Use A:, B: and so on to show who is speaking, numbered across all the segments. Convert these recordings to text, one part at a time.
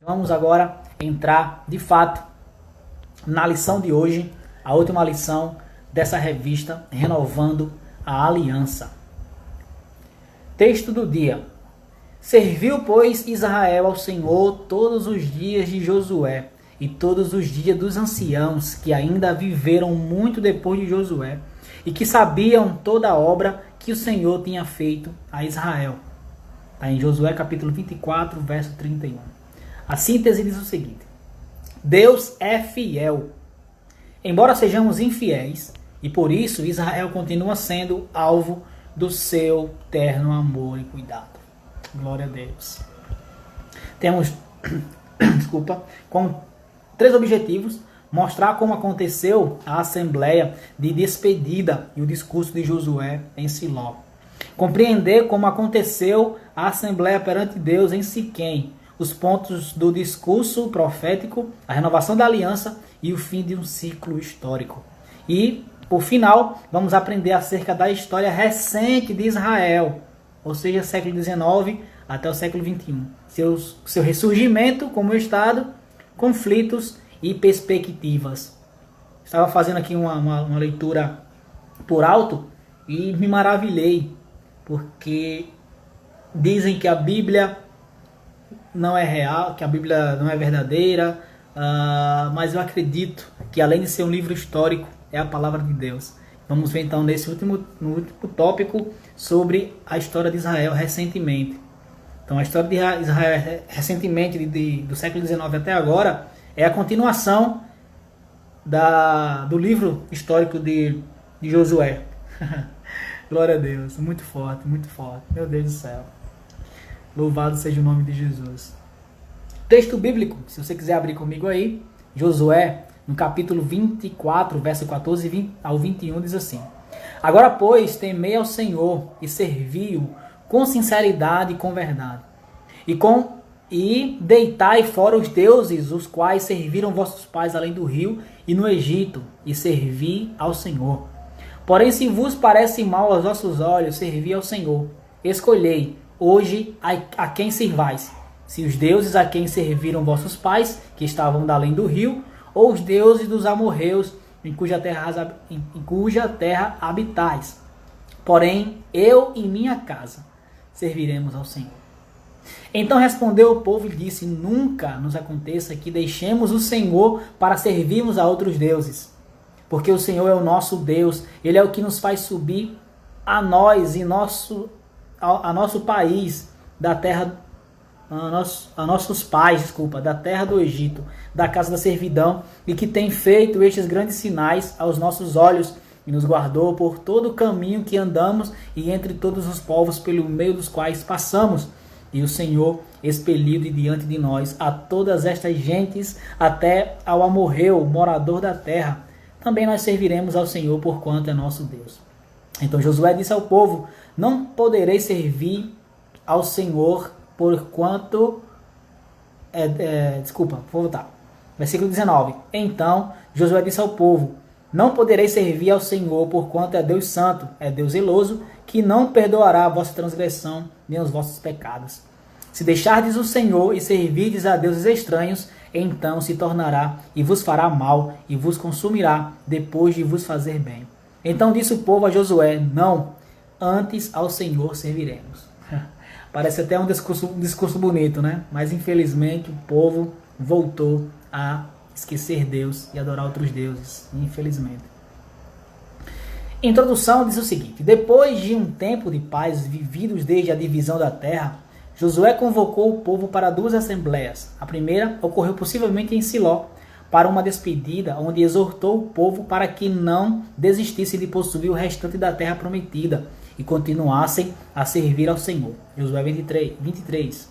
A: Vamos agora entrar, de fato, na lição de hoje, a última lição dessa revista, Renovando a Aliança. Texto do dia. Serviu, pois, Israel ao Senhor todos os dias de Josué e todos os dias dos anciãos que ainda viveram muito depois de Josué e que sabiam toda a obra que o Senhor tinha feito a Israel. Está em Josué capítulo 24, verso 31. A síntese diz o seguinte: Deus é fiel. Embora sejamos infiéis, e por isso Israel continua sendo alvo do seu terno amor e cuidado. Glória a Deus. Temos, com 3 objetivos: mostrar como aconteceu a assembleia de despedida e o discurso de Josué em Siló. Compreender como aconteceu a assembleia perante Deus em Siquém, os pontos do discurso profético, a renovação da aliança e o fim de um ciclo histórico. E, por final, vamos aprender acerca da história recente de Israel, ou seja, século XIX até o século XXI. Seu ressurgimento como Estado, conflitos e perspectivas. Estava fazendo aqui uma leitura por alto e me maravilhei, porque dizem que a Bíblia não é real, que a Bíblia não é verdadeira, mas eu acredito que, além de ser um livro histórico, é a palavra de Deus. Vamos ver então no último tópico sobre a história de Israel recentemente. Então, a história de Israel recentemente, do século XIX até agora, é a continuação do livro histórico de Josué. Glória a Deus, muito forte, meu Deus do céu. Louvado seja o nome de Jesus. Texto bíblico, se você quiser abrir comigo aí, Josué, no capítulo 24, verso 14 ao 21, diz assim: Agora, pois, temei ao Senhor e servi-o com sinceridade e com verdade. E deitai fora os deuses, os quais serviram vossos pais além do rio e no Egito, e servi ao Senhor. Porém, se vos parece mal aos vossos olhos servir ao Senhor, escolhei hoje a quem servais, se os deuses a quem serviram vossos pais, que estavam da além do rio, ou os deuses dos amorreus, em cuja terra habitais. Porém, eu e minha casa serviremos ao Senhor. Então respondeu o povo e disse: Nunca nos aconteça que deixemos o Senhor para servirmos a outros deuses. Porque o Senhor é o nosso Deus, Ele é o que nos faz subir a nós e a nosso país, da terra, a nossos pais, da terra do Egito, da casa da servidão, e que tem feito estes grandes sinais aos nossos olhos, e nos guardou por todo o caminho que andamos e entre todos os povos pelo meio dos quais passamos. E o Senhor expeliu de diante de nós a todas estas gentes, até ao amorreu, morador da terra. Também nós serviremos ao Senhor, porquanto é nosso Deus. Então Josué disse ao povo: Não podereis servir ao Senhor, porquanto... vou voltar. Versículo 19. Então Josué disse ao povo: Não podereis servir ao Senhor, porquanto é Deus santo, é Deus zeloso, que não perdoará a vossa transgressão, nem os vossos pecados. Se deixardes o Senhor e servirdes a deuses estranhos, então se tornará e vos fará mal e vos consumirá depois de vos fazer bem. Então disse o povo a Josué: Não, antes ao Senhor serviremos. Parece até um discurso bonito, né? Mas infelizmente o povo voltou a esquecer Deus e adorar outros deuses. Infelizmente. Introdução diz o seguinte: Depois de um tempo de paz vividos desde a divisão da terra, Josué convocou o povo para 2 assembleias. A primeira ocorreu possivelmente em Siló, para uma despedida, onde exortou o povo para que não desistisse de possuir o restante da terra prometida e continuassem a servir ao Senhor. Josué 23.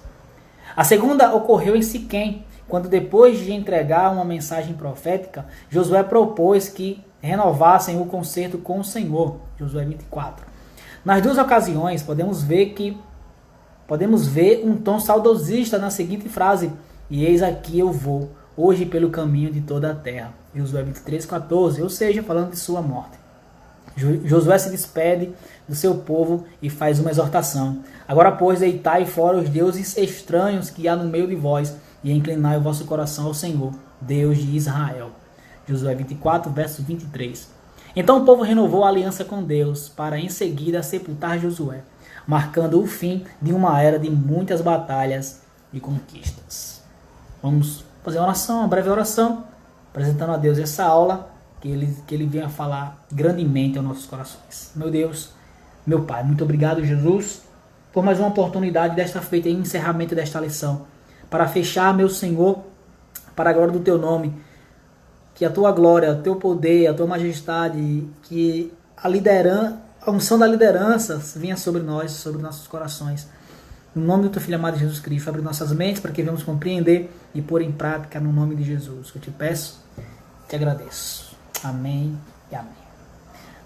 A: A segunda ocorreu em Siquém, quando, depois de entregar uma mensagem profética, Josué propôs que renovassem o concerto com o Senhor. Josué 24. Nas 2 ocasiões, podemos ver um tom saudosista na seguinte frase: E eis aqui eu vou, hoje pelo caminho de toda a terra. Josué 23:14, ou seja, falando de sua morte. Josué se despede do seu povo e faz uma exortação. Agora, pois, deitai fora os deuses estranhos que há no meio de vós, e inclinai o vosso coração ao Senhor, Deus de Israel. Josué 24, verso 23. Então o povo renovou a aliança com Deus, para em seguida sepultar Josué, marcando o fim de uma era de muitas batalhas e conquistas. Vamos fazer uma oração, uma breve oração, apresentando a Deus essa aula, que Ele venha falar grandemente aos nossos corações. Meu Deus, meu Pai, muito obrigado, Jesus, por mais uma oportunidade desta feita em encerramento desta lição, para fechar, meu Senhor, para a glória do Teu nome, que a Tua glória, o Teu poder, a Tua majestade, que a unção da liderança venha sobre nós, sobre nossos corações. No nome do Teu Filho amado Jesus Cristo, abre nossas mentes para que venhamos compreender e pôr em prática no nome de Jesus. Eu te peço, te agradeço. Amém e amém.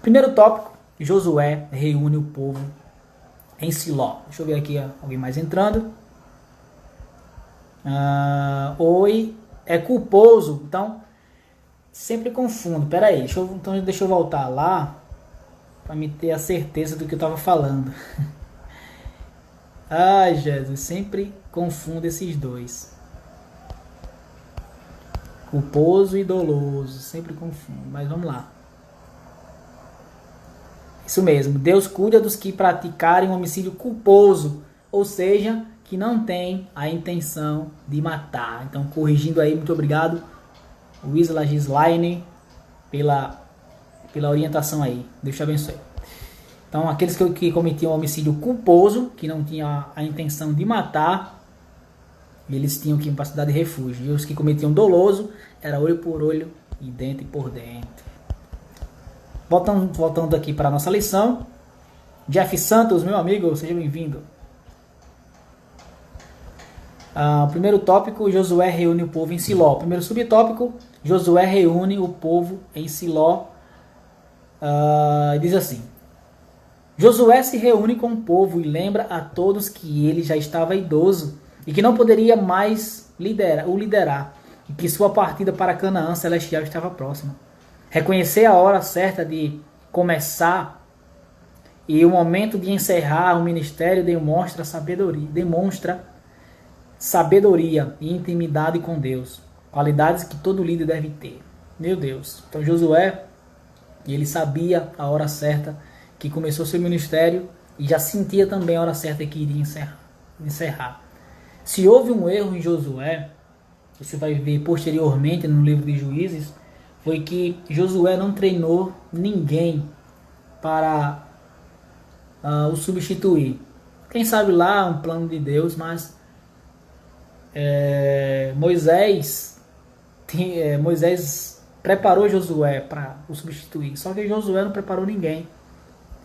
A: Primeiro tópico, Josué reúne o povo em Siló. Deixa eu ver aqui alguém mais entrando. Oi, é culposo. Então, sempre confundo. Pera aí, deixa eu voltar lá para me ter a certeza do que eu estava falando. Ai, Jesus, sempre confundo esses dois. Culposo e doloso, sempre confundo, mas vamos lá. Isso mesmo, Deus cuida dos que praticarem um homicídio culposo, ou seja, que não tem a intenção de matar. Então, corrigindo aí, muito obrigado, Wisla Gislaine, pela orientação aí. Deus te abençoe. Então, aqueles que cometiam homicídio culposo, que não tinham a intenção de matar, eles tinham que ir para a cidade de refúgio. E os que cometiam doloso, era olho por olho e dente por dente. Voltando aqui para a nossa lição. Jeff Santos, meu amigo, seja bem-vindo. Primeiro tópico, Josué reúne o povo em Siló. Primeiro subtópico, Josué reúne o povo em Siló. Diz assim: Josué se reúne com o povo e lembra a todos que ele já estava idoso e que não poderia mais liderar, e que sua partida para Canaã celestial estava próxima. Reconhecer a hora certa de começar e o momento de encerrar o ministério demonstra sabedoria e intimidade com Deus, qualidades que todo líder deve ter. Meu Deus. Então Josué, ele sabia a hora certa que começou seu ministério e já sentia também a hora certa que iria encerrar. Se houve um erro em Josué, você vai ver posteriormente no livro de Juízes, foi que Josué não treinou ninguém para o substituir. Quem sabe lá um plano de Deus, mas Moisés preparou Josué para o substituir. Só que Josué não preparou ninguém.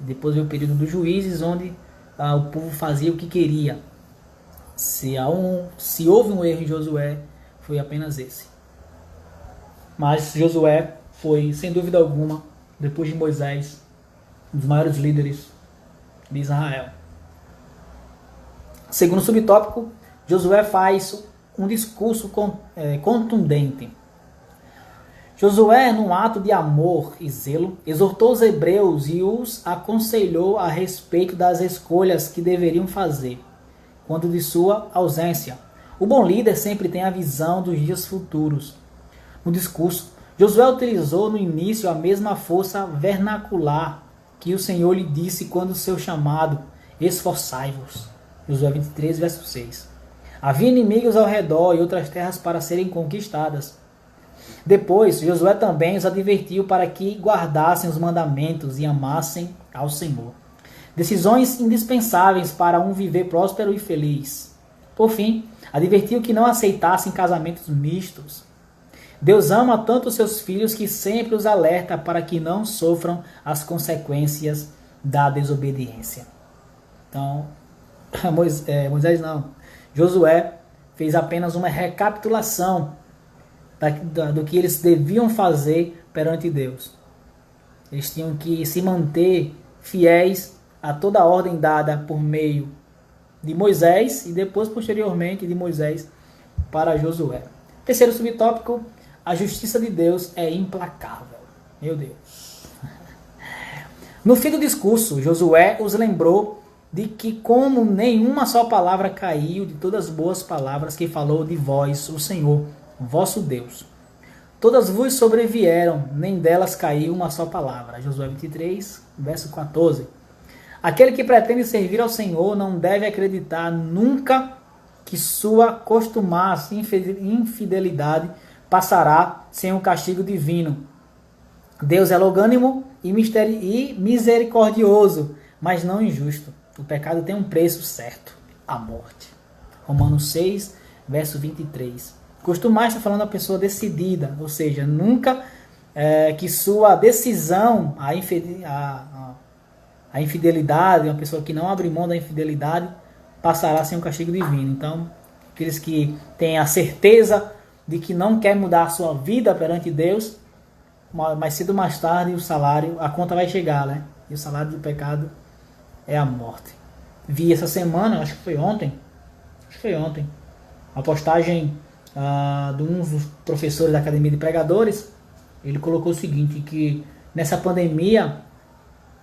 A: Depois veio o período dos Juízes, onde o povo fazia o que queria. Se houve um erro em Josué, foi apenas esse. Mas Josué foi, sem dúvida alguma, depois de Moisés, um dos maiores líderes de Israel. Segundo subtópico, Josué faz um discurso contundente. Josué, num ato de amor e zelo, exortou os hebreus e os aconselhou a respeito das escolhas que deveriam fazer quando de sua ausência. O bom líder sempre tem a visão dos dias futuros. No discurso, Josué utilizou no início a mesma força vernacular que o Senhor lhe disse quando seu chamado: esforçai-vos. Josué 23, verso 6. Havia inimigos ao redor e outras terras para serem conquistadas. Depois, Josué também os advertiu para que guardassem os mandamentos e amassem ao Senhor. Decisões indispensáveis para um viver próspero e feliz. Por fim, advertiu que não aceitassem casamentos mistos. Deus ama tanto os seus filhos que sempre os alerta para que não sofram as consequências da desobediência. Então, Josué fez apenas uma recapitulação do que eles deviam fazer perante Deus. Eles tinham que se manter fiéis a toda a ordem dada por meio de Moisés e depois, posteriormente, de Moisés para Josué. Terceiro subtópico, a justiça de Deus é implacável. Meu Deus. No fim do discurso, Josué os lembrou de que como nenhuma só palavra caiu de todas as boas palavras que falou de vós, o Senhor, vosso Deus. Todas vos sobrevieram, nem delas caiu uma só palavra. Josué 23, verso 14. Aquele que pretende servir ao Senhor não deve acreditar nunca que sua costumasse infidelidade passará sem um castigo divino. Deus é longânimo e misericordioso, mas não injusto. O pecado tem um preço certo, a morte. Romanos 6, verso 23. Costumar está falando a pessoa decidida, ou seja, nunca que sua decisão, a infidelidade, uma pessoa que não abre mão da infidelidade, passará sem um castigo divino. Então, aqueles que têm a certeza de que não quer mudar a sua vida perante Deus, mais cedo ou mais tarde a conta vai chegar, né? E o salário do pecado é a morte. Vi essa semana, acho que foi ontem, uma postagem de um dos professores da Academia de Pregadores. Ele colocou o seguinte, que nessa pandemia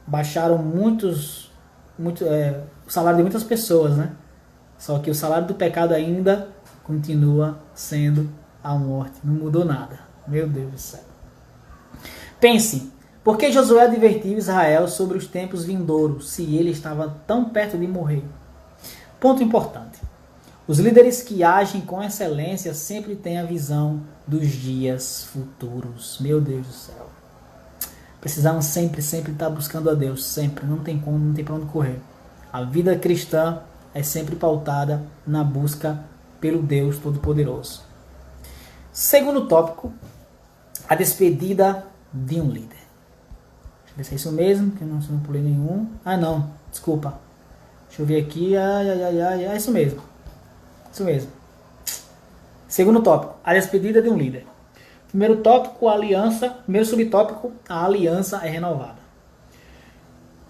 A: baixaram o salário de muitas pessoas, né? Só que o salário do pecado ainda continua sendo a morte. Não mudou nada. Meu Deus do céu. Pense, por que Josué advertiu Israel sobre os tempos vindouros, se ele estava tão perto de morrer? Ponto importante. Os líderes que agem com excelência sempre têm a visão dos dias futuros. Meu Deus do céu. Precisamos sempre estar buscando a Deus. Sempre. Não tem como, não tem para onde correr. A vida cristã é sempre pautada na busca pelo Deus Todo-Poderoso. Segundo tópico, a despedida de um líder. Deixa eu ver se é isso mesmo, que eu não pulei nenhum. Ah, não, desculpa. Deixa eu ver aqui. É isso mesmo. Isso mesmo. Segundo tópico, a despedida de um líder. Primeiro tópico, a aliança. Primeiro subtópico, a aliança é renovada.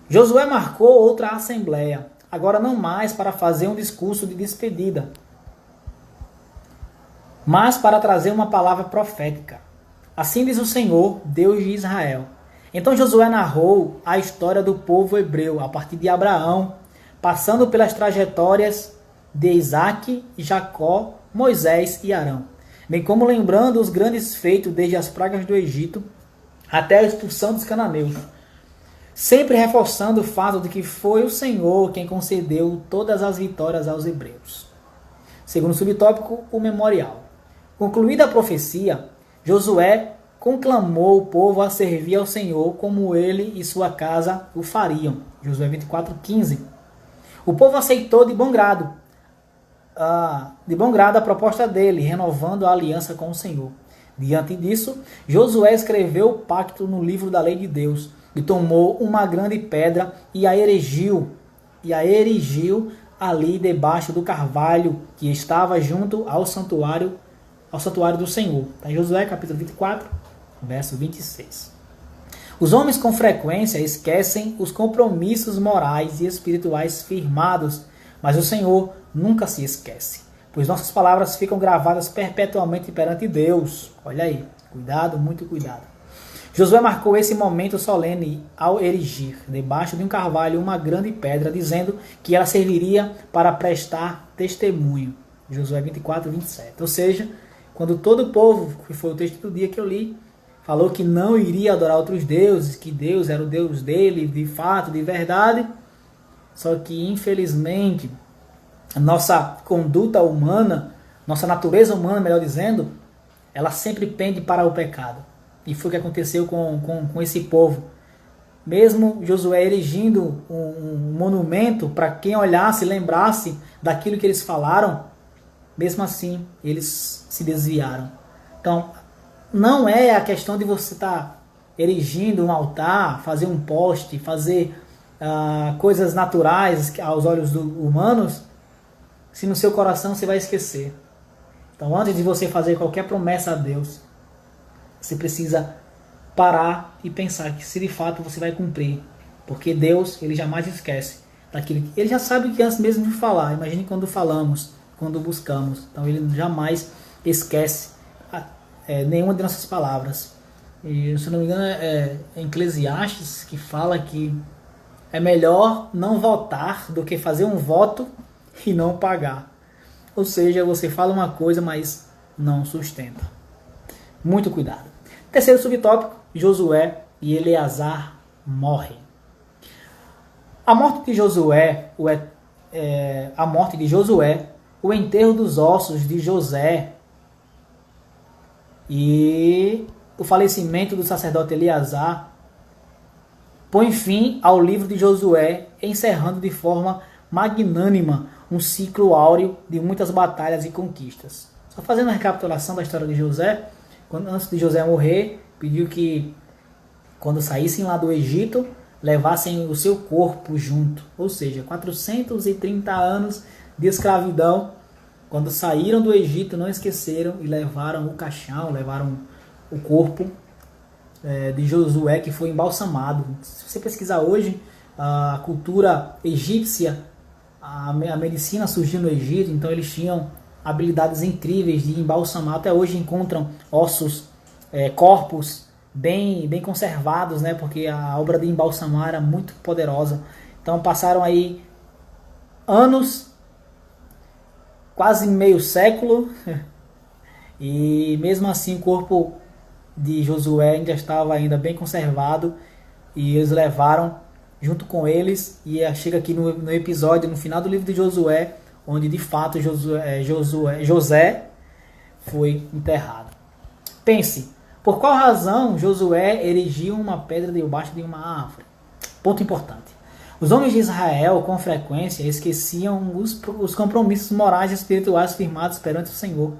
A: Josué marcou outra assembleia, agora não mais para fazer um discurso de despedida, mas para trazer uma palavra profética. Assim diz o Senhor, Deus de Israel. Então Josué narrou a história do povo hebreu, a partir de Abraão, passando pelas trajetórias de Isaque, Jacó, Moisés e Arão, bem como lembrando os grandes feitos desde as pragas do Egito até a expulsão dos cananeus, sempre reforçando o fato de que foi o Senhor quem concedeu todas as vitórias aos hebreus. Segundo subtópico, o memorial. Concluída a profecia, Josué conclamou o povo a servir ao Senhor como ele e sua casa o fariam. Josué 24:15. O povo aceitou de bom grado a proposta dele, renovando a aliança com o Senhor. Diante disso, Josué escreveu o pacto no livro da lei de Deus e tomou uma grande pedra e a erigiu ali debaixo do carvalho que estava junto ao santuário do Senhor. Tá em Josué capítulo 24, verso 26. Os homens com frequência esquecem os compromissos morais e espirituais firmados, mas o Senhor nunca se esquece, pois nossas palavras ficam gravadas perpetuamente perante Deus. Olha aí, cuidado, muito cuidado. Josué marcou esse momento solene ao erigir, debaixo de um carvalho, uma grande pedra, dizendo que ela serviria para prestar testemunho. Josué 24, 27. Ou seja, quando todo o povo, que foi o texto do dia que eu li, falou que não iria adorar outros deuses, que Deus era o Deus dele, de fato, de verdade, só que infelizmente a nossa conduta humana, nossa natureza humana, melhor dizendo, ela sempre pende para o pecado. E foi o que aconteceu com esse povo. Mesmo Josué erigindo um monumento para quem olhasse, lembrasse daquilo que eles falaram, mesmo assim eles se desviaram. Então, não é a questão de você estar erigindo um altar, fazer um poste, fazer coisas naturais aos olhos humanos, se no seu coração você vai esquecer. Então, antes de você fazer qualquer promessa a Deus, você precisa parar e pensar que se de fato você vai cumprir. Porque Deus, ele jamais esquece daquilo que ele já sabe que antes mesmo de falar. Imagine quando falamos, quando buscamos. Então ele jamais esquece nenhuma de nossas palavras. E, se não me engano, é Eclesiastes que fala que é melhor não votar do que fazer um voto e não pagar. Ou seja, você fala uma coisa, mas não sustenta. Muito cuidado. Terceiro subtópico, Josué e Eleazar morrem. A morte de Josué, o enterro dos ossos de José e o falecimento do sacerdote Eleazar põe fim ao livro de Josué, encerrando de forma magnânima um ciclo áureo de muitas batalhas e conquistas. Só fazendo uma recapitulação da história de José, antes de José morrer, pediu que quando saíssem lá do Egito, levassem o seu corpo junto. Ou seja, 430 anos de escravidão. Quando saíram do Egito, não esqueceram e levaram o caixão, levaram o corpo de Josué, que foi embalsamado. Se você pesquisar hoje, a cultura egípcia, a medicina surgiu no Egito, então eles tinham habilidades incríveis de embalsamar. Até hoje encontram ossos, corpos bem conservados, né? Porque a obra de embalsamar era muito poderosa. Então passaram aí anos, quase meio século, e mesmo assim o corpo de Josué ainda estava bem conservado, e eles levaram junto com eles, e chega aqui no episódio, no final do livro de Josué, onde de fato José foi enterrado. Pense, por qual razão Josué erigiu uma pedra debaixo de uma árvore? Ponto importante. Os homens de Israel, com frequência, esqueciam os compromissos morais e espirituais firmados perante o Senhor.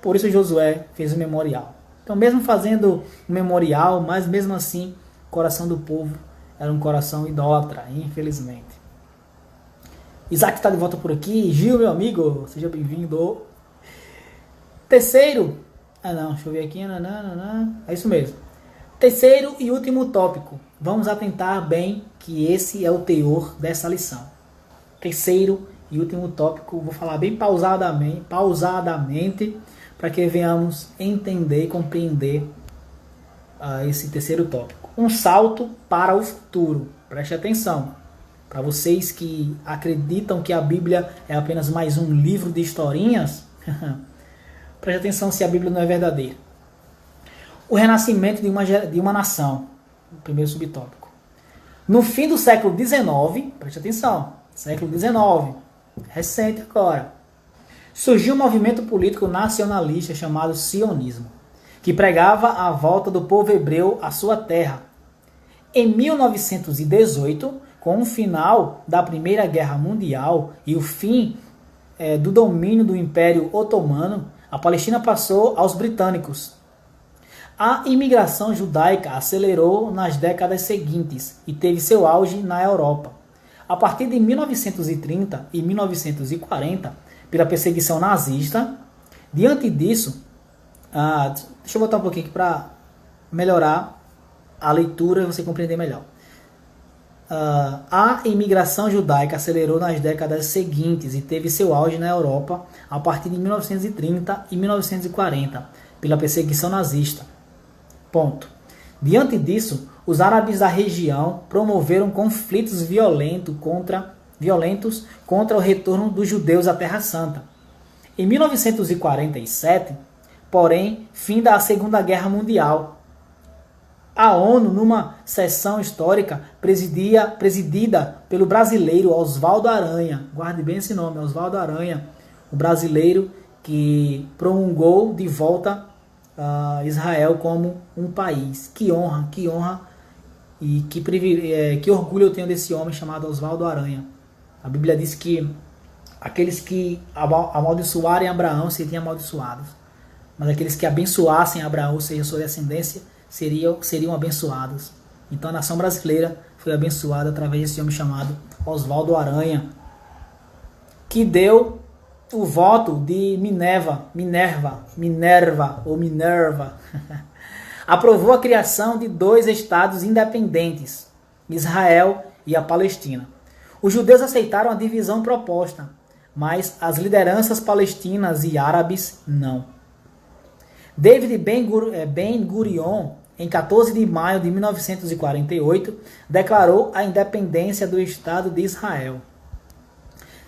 A: Por isso Josué fez o memorial. Então, mesmo fazendo o memorial, mas mesmo assim, o coração do povo era um coração idólatra, infelizmente. Isaac está de volta por aqui. Gil, meu amigo, seja bem-vindo. Terceiro, deixa eu ver aqui. É isso mesmo. Terceiro e último tópico. Vamos atentar bem que esse é o teor dessa lição. Terceiro e último tópico, vou falar bem pausadamente para que venhamos entender e compreender esse terceiro tópico. Um salto para o futuro. Preste atenção. Para vocês que acreditam que a Bíblia é apenas mais um livro de historinhas, preste atenção se a Bíblia não é verdadeira. O renascimento de uma nação. O primeiro subtópico. No fim do século XIX, preste atenção, século XIX, recente agora, surgiu um movimento político nacionalista chamado sionismo, que pregava a volta do povo hebreu à sua terra. Em 1918, com o final da Primeira Guerra Mundial e o fim do domínio do Império Otomano, a Palestina passou aos britânicos. A imigração judaica acelerou nas décadas seguintes e teve seu auge na Europa. A partir de 1930 e 1940, pela perseguição nazista. Diante disso, deixa eu voltar um pouquinho aqui para melhorar a leitura e você compreender melhor. A imigração judaica acelerou nas décadas seguintes e teve seu auge na Europa a partir de 1930 e 1940, pela perseguição nazista. Ponto. Diante disso, os árabes da região promoveram conflitos violentos contra o retorno dos judeus à Terra Santa. Em 1947, porém, fim da Segunda Guerra Mundial, a ONU, numa sessão histórica presidida pelo brasileiro Oswaldo Aranha, guarde bem esse nome, Oswaldo Aranha, o brasileiro que promulgou de volta Israel como um país. Que honra e que orgulho eu tenho desse homem chamado Oswaldo Aranha. A Bíblia diz que aqueles que amaldiçoarem Abraão seriam amaldiçoados, mas aqueles que abençoassem Abraão, ou seja, sua descendência, seriam abençoados. Então a nação brasileira foi abençoada através desse homem chamado Oswaldo Aranha, que deu o voto de Minerva, aprovou a criação de 2 estados independentes, Israel e a Palestina. Os judeus aceitaram a divisão proposta, mas as lideranças palestinas e árabes não. David Ben-Gurion em 14 de maio de 1948, declarou a independência do Estado de Israel.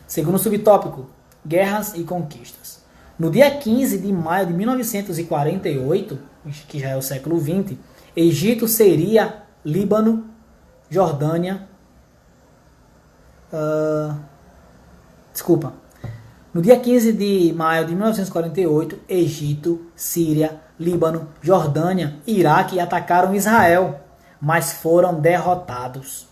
A: Segundo subtópico, guerras e conquistas. No dia 15 de maio de 1948, que já é o século XX, Egito, Síria, Líbano, Jordânia... No dia 15 de maio de 1948, Egito, Síria, Líbano, Jordânia e Iraque atacaram Israel, mas foram derrotados.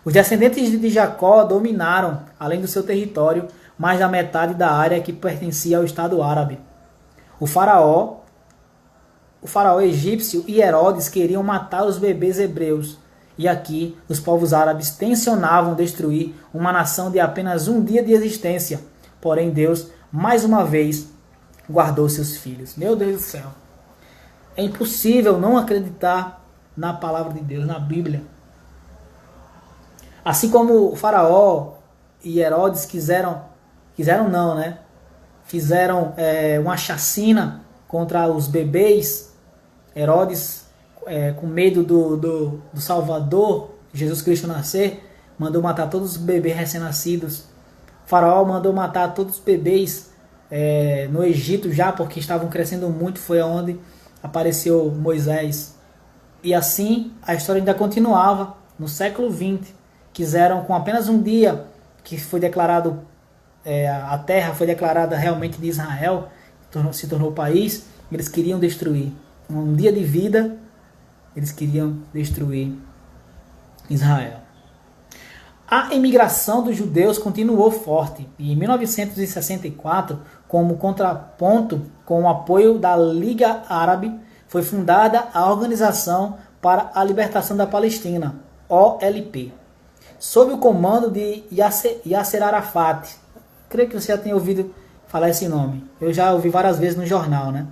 A: Os descendentes de Jacó dominaram, além do seu território, mais da metade da área que pertencia ao Estado Árabe. O faraó egípcio e Herodes queriam matar os bebês hebreus, e aqui os povos árabes tensionavam destruir uma nação de apenas um dia de existência. Porém, Deus, mais uma vez, guardou seus filhos. Meu Deus do céu. É impossível não acreditar na palavra de Deus, na Bíblia. Assim como o faraó e Herodes fizeram uma chacina contra os bebês. Herodes, com medo do Salvador, Jesus Cristo nascer, mandou matar todos os bebês recém-nascidos. O faraó mandou matar todos os bebês no Egito já, porque estavam crescendo muito. Foi onde apareceu Moisés. E assim a história ainda continuava no século XX. Quiseram, com apenas um dia que foi declarado, a terra foi declarada realmente de Israel, se tornou país, eles queriam destruir. Um dia de vida, eles queriam destruir Israel. A imigração dos judeus continuou forte e em 1964, como contraponto com o apoio da Liga Árabe, foi fundada a Organização para a Libertação da Palestina, OLP, sob o comando de Yasser Arafat. Creio que você já tenha ouvido falar esse nome. Eu já ouvi várias vezes no jornal, né?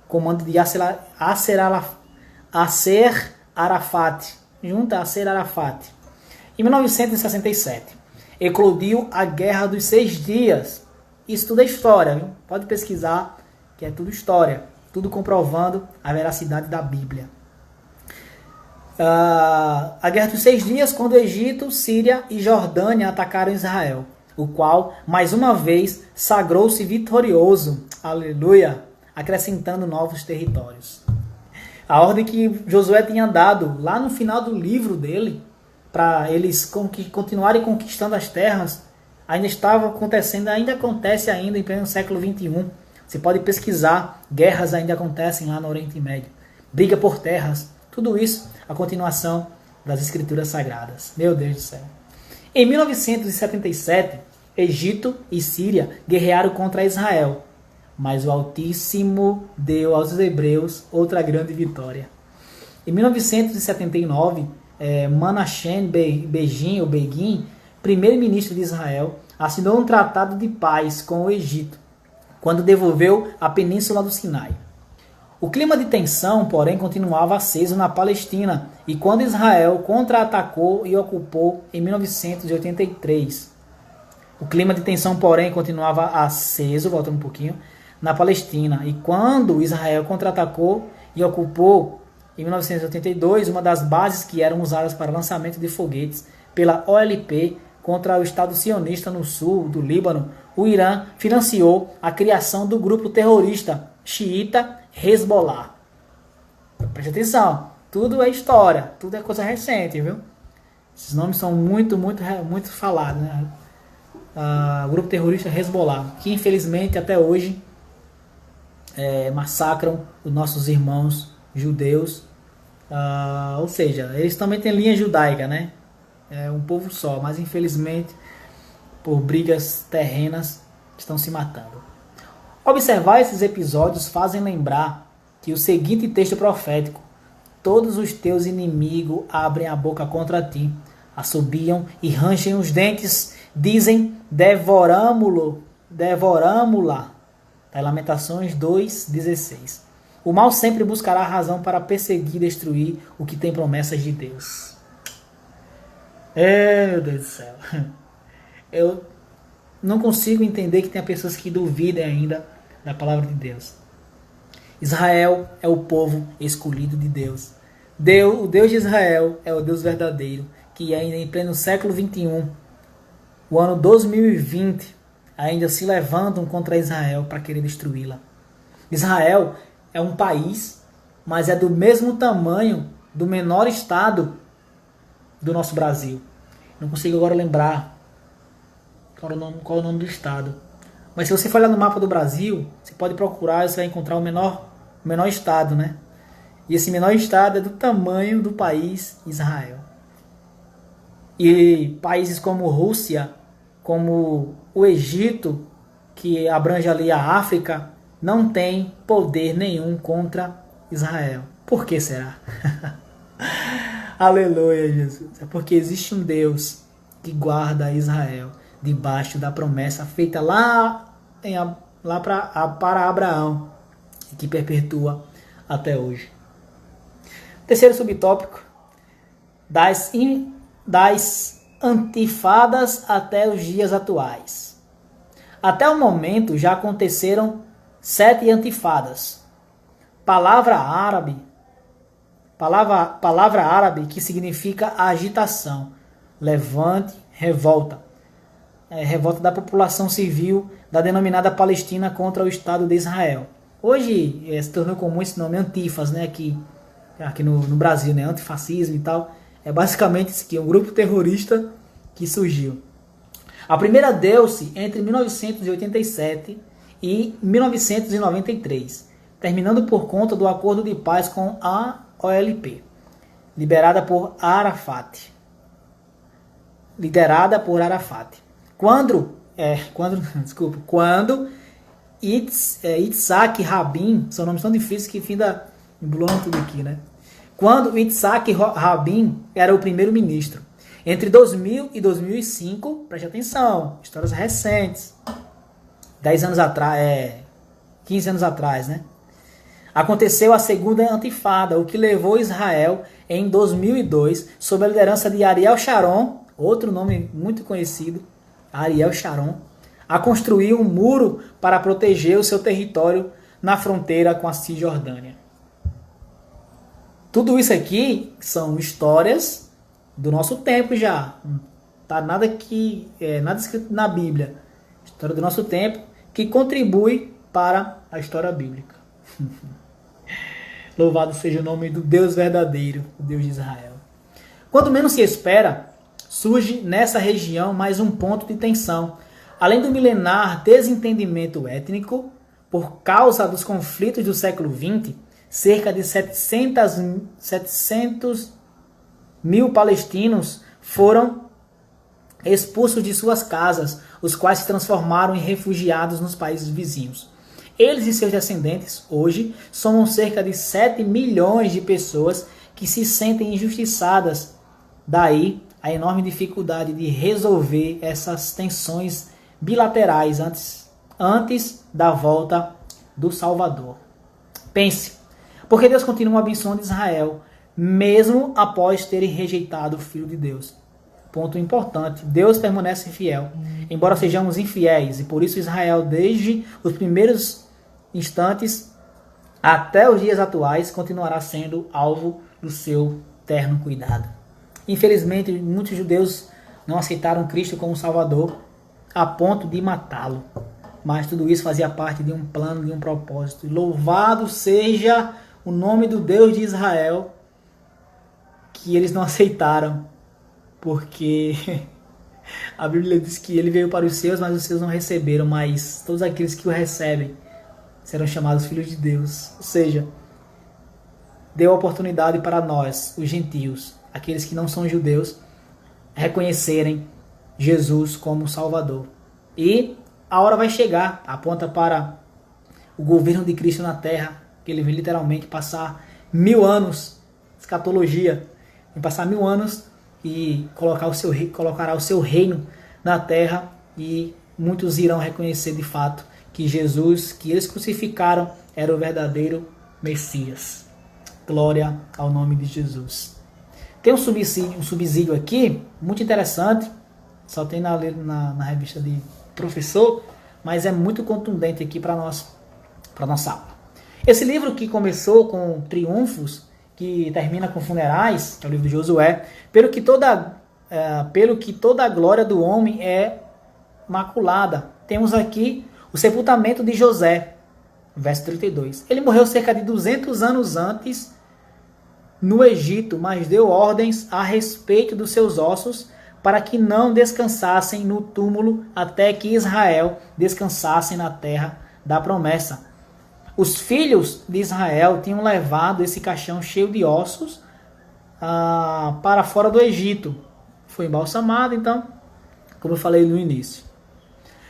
A: Comando de Yasser Arafat, junto a Yasser Arafat. Em 1967, eclodiu a Guerra dos 6 Dias. Isso tudo é história, viu? Pode pesquisar, que é tudo história. Tudo comprovando a veracidade da Bíblia. A Guerra dos 6 Dias, quando Egito, Síria e Jordânia atacaram Israel, o qual, mais uma vez, sagrou-se vitorioso. Aleluia! Acrescentando novos territórios. A ordem que Josué tinha dado lá no final do livro dele, para eles continuarem conquistando as terras, ainda estava acontecendo, ainda acontece ainda em pleno século XXI. Você pode pesquisar, guerras ainda acontecem lá no Oriente Médio. Briga por terras, tudo isso a continuação das Escrituras Sagradas. Meu Deus do céu. Em 1977, Egito e Síria guerrearam contra Israel, mas o Altíssimo deu aos hebreus outra grande vitória. Em 1979, Menachem Begin, primeiro-ministro de Israel, assinou um tratado de paz com o Egito, quando devolveu a península do Sinai. O clima de tensão, porém, continuava aceso na Palestina, e quando Israel contra-atacou e ocupou em 1983. O clima de tensão, porém, continuava aceso, voltando um pouquinho, na Palestina, e quando Israel contra-atacou e ocupou em 1982 uma das bases que eram usadas para lançamento de foguetes pela OLP contra o Estado sionista no sul do Líbano, o Irã financiou a criação do grupo terrorista xiita Hezbollah. Preste atenção, tudo é história, tudo é coisa recente, viu? Esses nomes são muito falados, né? O grupo terrorista Hezbollah, que infelizmente até hoje massacram os nossos irmãos judeus. Ou seja, eles também têm linha judaica, né? É um povo só, mas infelizmente por brigas terrenas estão se matando. Observar esses episódios fazem lembrar que o seguinte texto profético: todos os teus inimigos abrem a boca contra ti, assobiam e ranchem os dentes, dizem devoramo-la. Tá, Lamentações 2:16. O mal sempre buscará razão para perseguir e destruir o que tem promessas de Deus. Meu Deus do céu. Eu não consigo entender que tem pessoas que duvidem ainda da palavra de Deus. Israel é o povo escolhido de Deus. O Deus de Israel é o Deus verdadeiro, que ainda em pleno século XXI, o ano 2020, ainda se levantam contra Israel para querer destruí-la. Israel é um país, mas é do mesmo tamanho do menor estado do nosso Brasil. Não consigo agora lembrar qual é o nome do estado. Mas se você for olhar no mapa do Brasil, você pode procurar e você vai encontrar o menor estado, né? E esse menor estado é do tamanho do país Israel. E países como Rússia, como o Egito, que abrange ali a África, não tem poder nenhum contra Israel. Por que será? Aleluia, Jesus. É porque existe um Deus que guarda Israel debaixo da promessa feita para Abraão e que perpetua até hoje. Terceiro subtópico, das antifadas até os dias atuais. Até o momento já aconteceram 7 antifadas. Palavra árabe que significa agitação, levante, revolta. Revolta da população civil da denominada Palestina contra o Estado de Israel. Hoje se tornou comum esse nome antifas, né, aqui no Brasil, né, antifascismo e tal. É basicamente isso aqui, um grupo terrorista que surgiu. A primeira deu-se entre 1987 e 1993, terminando por conta do acordo de paz com a OLP, liderada por Arafat. Quando Yitzhak Rabin, são nomes tão difíceis que finda embolando tudo aqui, né? Quando Yitzhak Rabin era o primeiro-ministro. Entre 2000 e 2005, preste atenção, histórias recentes, 10 anos atrás, 15 anos atrás, né? Aconteceu a segunda antifada, o que levou Israel, em 2002, sob a liderança de Ariel Sharon, outro nome muito conhecido, Ariel Sharon, a construir um muro para proteger o seu território na fronteira com a Cisjordânia. Tudo isso aqui são histórias do nosso tempo já. Não tá nada escrito na Bíblia. História do nosso tempo que contribui para a história bíblica. Louvado seja o nome do Deus verdadeiro, o Deus de Israel. Quando menos se espera, surge nessa região mais um ponto de tensão. Além do milenar desentendimento étnico, por causa dos conflitos do século XX, cerca de 700 mil palestinos foram expulsos de suas casas, os quais se transformaram em refugiados nos países vizinhos. Eles e seus descendentes, hoje, somam cerca de 7 milhões de pessoas que se sentem injustiçadas. Daí, a enorme dificuldade de resolver essas tensões bilaterais antes da volta do Salvador. Pense, porque Deus continua abençoando Israel, mesmo após terem rejeitado o Filho de Deus. Ponto importante, Deus permanece fiel, embora sejamos infiéis, e por isso Israel, desde os primeiros instantes até os dias atuais, continuará sendo alvo do seu terno cuidado. Infelizmente, muitos judeus não aceitaram Cristo como Salvador a ponto de matá-lo. Mas tudo isso fazia parte de um plano, de um propósito. E louvado seja o nome do Deus de Israel, que eles não aceitaram, porque a Bíblia diz que ele veio para os seus, mas os seus não receberam, mas todos aqueles que o recebem serão chamados filhos de Deus. Ou seja, deu a oportunidade para nós, os gentios, aqueles que não são judeus, reconhecerem Jesus como Salvador. E a hora vai chegar, aponta para o governo de Cristo na terra, que ele vem literalmente passar 1000 anos, escatologia, vai passar 1000 anos e colocará o seu reino na terra, e muitos irão reconhecer de fato que Jesus, que eles crucificaram, era o verdadeiro Messias. Glória ao nome de Jesus. Tem um subsídio aqui, muito interessante, só tem na revista de professor, mas é muito contundente aqui para nossa aula. Esse livro, que começou com triunfos, que termina com funerais, que é o livro de Josué, pelo que toda a glória do homem é maculada. Temos aqui o sepultamento de José, verso 32. Ele morreu cerca de 200 anos antes no Egito, mas deu ordens a respeito dos seus ossos para que não descansassem no túmulo até que Israel descansasse na terra da promessa. Os filhos de Israel tinham levado esse caixão cheio de ossos para fora do Egito. Foi embalsamado, então, como eu falei no início.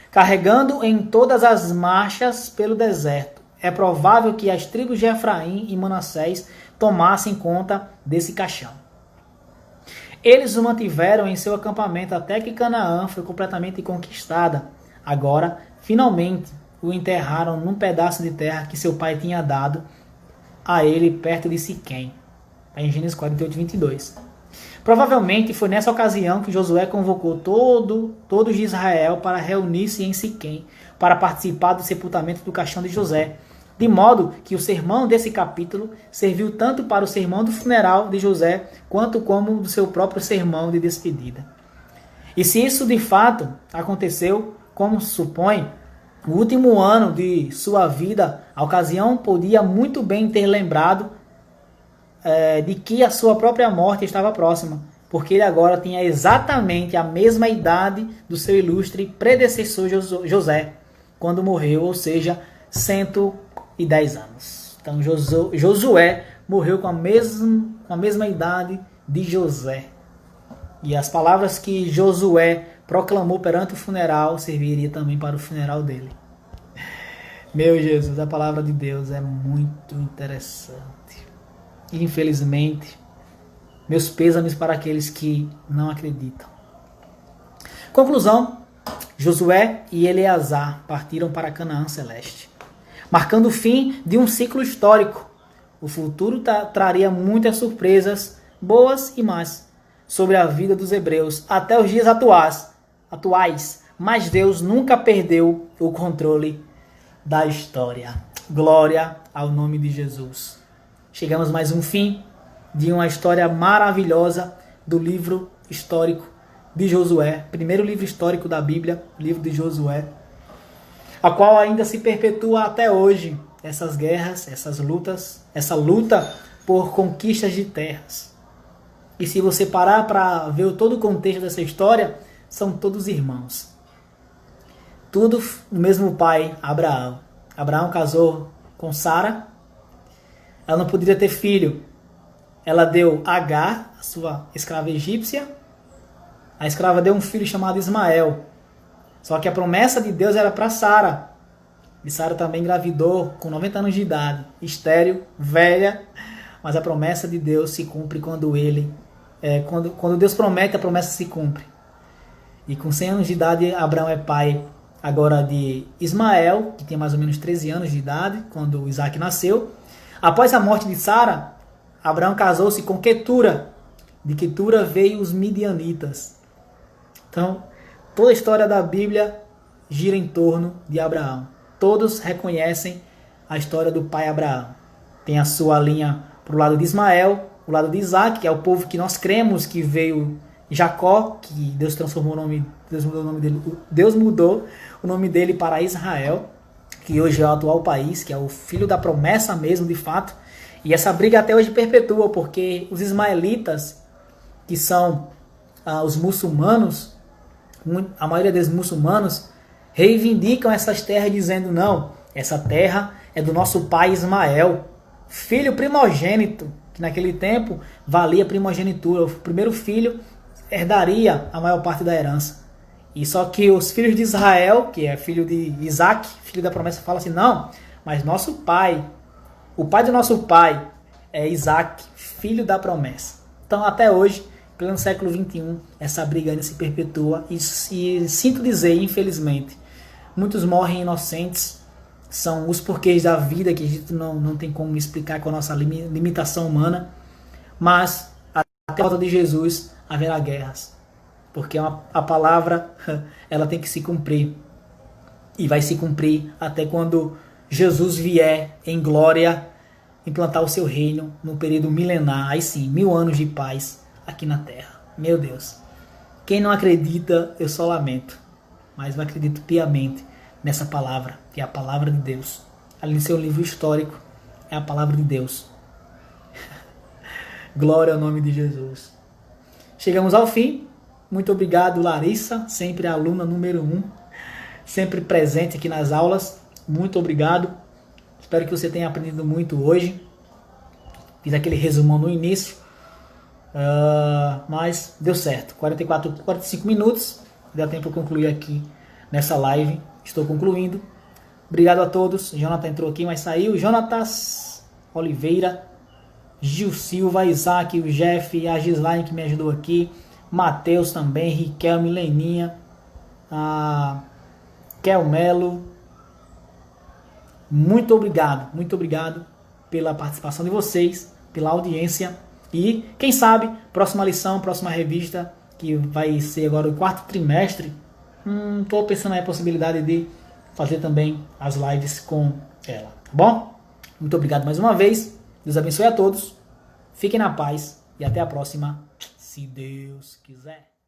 A: Carregando em todas as marchas pelo deserto. É provável que as tribos de Efraim e Manassés tomassem conta desse caixão. Eles o mantiveram em seu acampamento até que Canaã foi completamente conquistada. Agora, finalmente, o enterraram num pedaço de terra que seu pai tinha dado a ele perto de Siquém. Em Gênesis 48, 22. Provavelmente foi nessa ocasião que Josué convocou todos de Israel para reunir-se em Siquém, para participar do sepultamento do caixão de José, de modo que o sermão desse capítulo serviu tanto para o sermão do funeral de José, quanto como do seu próprio sermão de despedida. E se isso de fato aconteceu, como se supõe, o último ano de sua vida, a ocasião podia muito bem ter lembrado de que a sua própria morte estava próxima, porque ele agora tinha exatamente a mesma idade do seu ilustre predecessor José, quando morreu, ou seja, 110 anos. Então Josué morreu com a mesma idade de José. E as palavras que Josué proclamou perante o funeral serviria também para o funeral dele. Meu Jesus, a palavra de Deus é muito interessante. Infelizmente, meus pêsames para aqueles que não acreditam. Conclusão: Josué e Eleazar partiram para Canaã Celeste, marcando o fim de um ciclo histórico. O futuro traria muitas surpresas, boas e más, sobre a vida dos hebreus até os dias atuais, mas Deus nunca perdeu o controle da história. Glória ao nome de Jesus. Chegamos mais um fim de uma história maravilhosa do livro histórico de Josué, primeiro livro histórico da Bíblia, livro de Josué, a qual ainda se perpetua até hoje, essas guerras, essas lutas, essa luta por conquistas de terras. E se você parar para ver todo o contexto dessa história, são todos irmãos. Tudo o mesmo pai, Abraão. Abraão casou com Sara. Ela não poderia ter filho. Ela deu Agar, a sua escrava egípcia. A escrava deu um filho chamado Ismael. Só que a promessa de Deus era para Sara. E Sara também engravidou com 90 anos de idade. Estéril, velha. Mas a promessa de Deus se cumpre quando quando Deus promete, a promessa se cumpre. E com 100 anos de idade, Abraão é pai agora de Ismael, que tinha mais ou menos 13 anos de idade, quando Isaac nasceu. Após a morte de Sara, Abraão casou-se com Quetura. De Quetura veio os midianitas. Então, toda a história da Bíblia gira em torno de Abraão. Todos reconhecem a história do pai Abraão. Tem a sua linha para o lado de Ismael, o lado de Isaac, que é o povo que nós cremos que veio Jacó, que Deus transformou Deus mudou o nome dele para Israel, que hoje é o atual país, que é o filho da promessa mesmo, de fato. E essa briga até hoje perpetua, porque os ismaelitas, que são os muçulmanos, a maioria dos muçulmanos, reivindicam essas terras dizendo: não, essa terra é do nosso pai Ismael, filho primogênito, que naquele tempo valia primogenitura. O primeiro filho herdaria a maior parte da herança. E só que os filhos de Israel, que é filho de Isaac, filho da promessa, fala assim: não, mas nosso pai, o pai do nosso pai é Isaac, filho da promessa. Então até hoje, pleno século XXI, essa briga ainda se perpetua e sinto dizer, infelizmente, muitos morrem inocentes. São os porquês da vida que a gente não tem como explicar com a nossa limitação humana. Mas até a volta de Jesus haverá guerras. Porque a palavra, ela tem que se cumprir. E vai se cumprir até quando Jesus vier em glória implantar o seu reino num período milenar, aí sim, 1000 anos de paz aqui na Terra. Meu Deus. Quem não acredita, eu só lamento. Mas eu acredito piamente nessa palavra, que é a palavra de Deus. Ali no seu livro histórico, é a palavra de Deus. Glória ao nome de Jesus. Chegamos ao fim. Muito obrigado, Larissa, sempre a aluna número 1, sempre presente aqui nas aulas. Muito obrigado. Espero que você tenha aprendido muito hoje. Fiz aquele resumão no início, mas deu certo. 45 minutos, dá tempo de concluir aqui nessa live. Estou concluindo. Obrigado a todos. Jonathan entrou aqui, mas saiu. Jonatas Oliveira, Gil Silva, Isaac, o Jeff, a Gislaine que me ajudou aqui, Matheus também, Riquelme, Leninha, a Kel Melo. Muito obrigado pela participação de vocês, pela audiência. E quem sabe, próxima lição, próxima revista, que vai ser agora o 4º trimestre, estou pensando aí a possibilidade de fazer também as lives com ela, tá bom? Muito obrigado mais uma vez. Deus abençoe a todos. Fiquem na paz e até a próxima, se Deus quiser.